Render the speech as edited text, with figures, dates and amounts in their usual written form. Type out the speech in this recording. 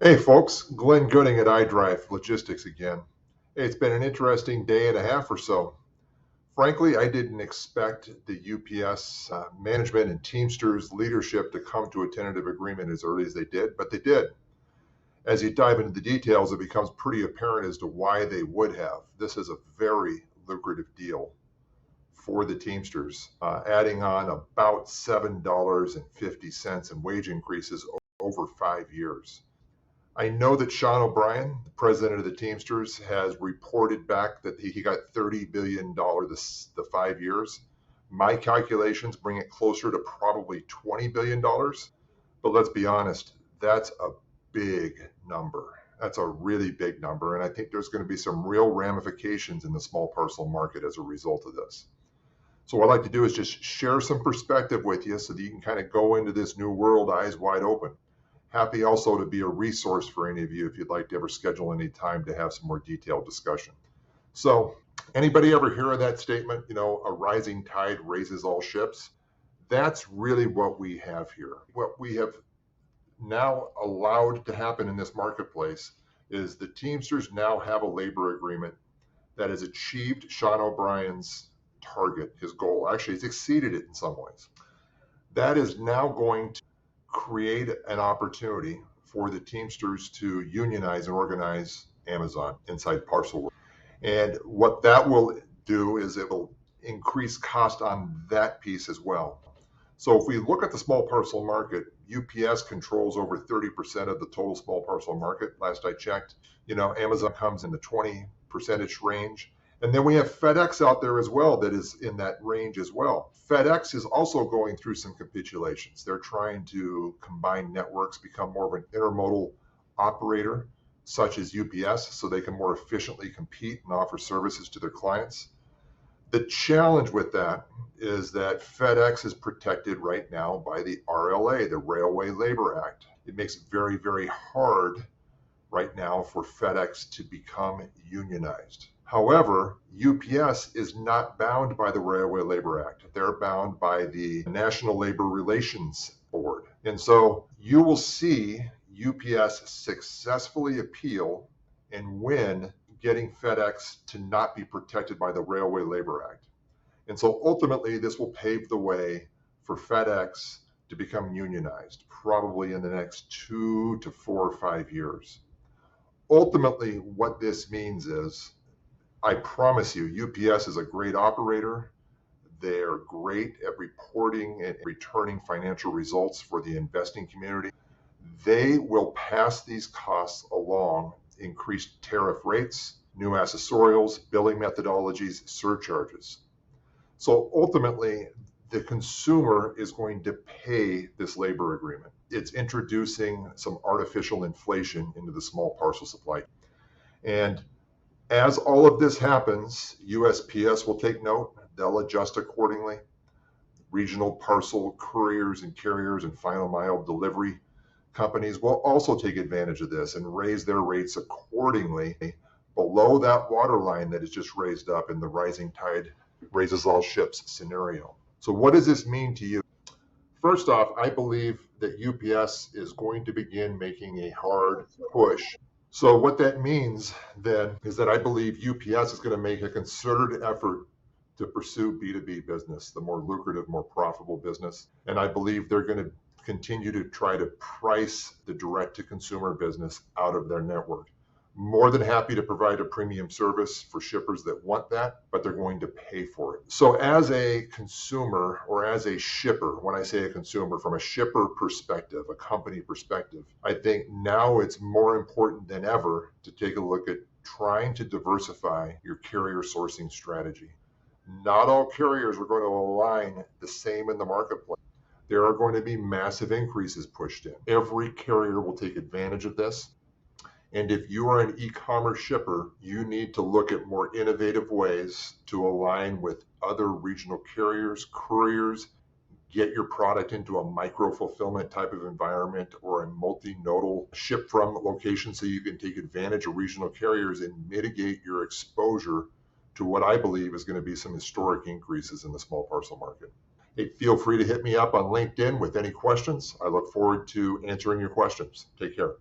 Hey folks, Glenn Gooding at iDrive Logistics again. Hey, it's been an interesting day and a half or so. Frankly, I didn't expect the UPS management and Teamsters leadership to come to a tentative agreement as early as they did, but they did. As you dive into the details, it becomes pretty apparent as to why they would have. This is a very lucrative deal for the Teamsters, adding on about $7.50 in wage increases over 5 years. I know that Sean O'Brien, the president of the Teamsters, has reported back that he got $30 billion the 5 years. My calculations bring it closer to probably $20 billion. But let's be honest, that's a big number. That's a really big number. And I think there's going to be some real ramifications in the small parcel market as a result of this. So, what I'd like to do is just share some perspective with you so that you can kind of go into this new world eyes wide open. Happy also to be a resource for any of you if you'd like to ever schedule any time to have some more detailed discussion. So, anybody ever hear of that statement? A rising tide raises all ships. That's really what we have here. What we have now allowed to happen in this marketplace is the Teamsters now have a labor agreement that has achieved Sean O'Brien's target, his goal. Actually, it's exceeded it in some ways. That is now going to create an opportunity for the Teamsters to unionize and organize Amazon inside parcel world. And what that will do is it will increase cost on that piece as well. So if we look at the small parcel market, UPS controls over 30% of the total small parcel market. Last I checked, Amazon comes in the 20% range. And then we have FedEx out there as well that is in that range as well. FedEx is also going through some capitulations. They're trying to combine networks, become more of an intermodal operator, such as UPS, so they can more efficiently compete and offer services to their clients. The challenge with that is that FedEx is protected right now by the RLA, the Railway Labor Act. It makes it very, very hard right now for FedEx to become unionized. However, UPS is not bound by the Railway Labor Act. They're bound by the National Labor Relations Board. And so you will see UPS successfully appeal and win getting FedEx to not be protected by the Railway Labor Act. And so ultimately, this will pave the way for FedEx to become unionized, probably in the next 2 to 4 or 5 years. Ultimately, what this means is, I promise you, UPS is a great operator. They're great at reporting and returning financial results for the investing community. They will pass these costs along, increased tariff rates, new accessorials, billing methodologies, surcharges. So ultimately, the consumer is going to pay this labor agreement. It's introducing some artificial inflation into the small parcel supply. And as all of this happens, USPS will take note. They'll adjust accordingly. Regional parcel couriers and carriers and final mile delivery companies will also take advantage of this and raise their rates accordingly below that waterline that is just raised up in the rising tide raises all ships scenario. So what does this mean to you? First off, I believe that UPS is going to begin making a hard push. So what that means then is that I believe UPS is going to make a concerted effort to pursue B2B business, the more lucrative, more profitable business. And I believe they're going to continue to try to price the direct-to-consumer business out of their network. More than happy to provide a premium service for shippers that want that, but they're going to pay for it. So as a consumer or as a shipper, when I say a consumer, from a shipper perspective, a company perspective, I think now it's more important than ever to take a look at trying to diversify your carrier sourcing strategy. Not all carriers are going to align the same in the marketplace. There are going to be massive increases pushed in. Every carrier will take advantage of this. And if you are an e-commerce shipper, you need to look at more innovative ways to align with other regional carriers, couriers, get your product into a micro fulfillment type of environment or a multi-nodal ship from location so you can take advantage of regional carriers and mitigate your exposure to what I believe is going to be some historic increases in the small parcel market. Hey, feel free to hit me up on LinkedIn with any questions. I look forward to answering your questions. Take care.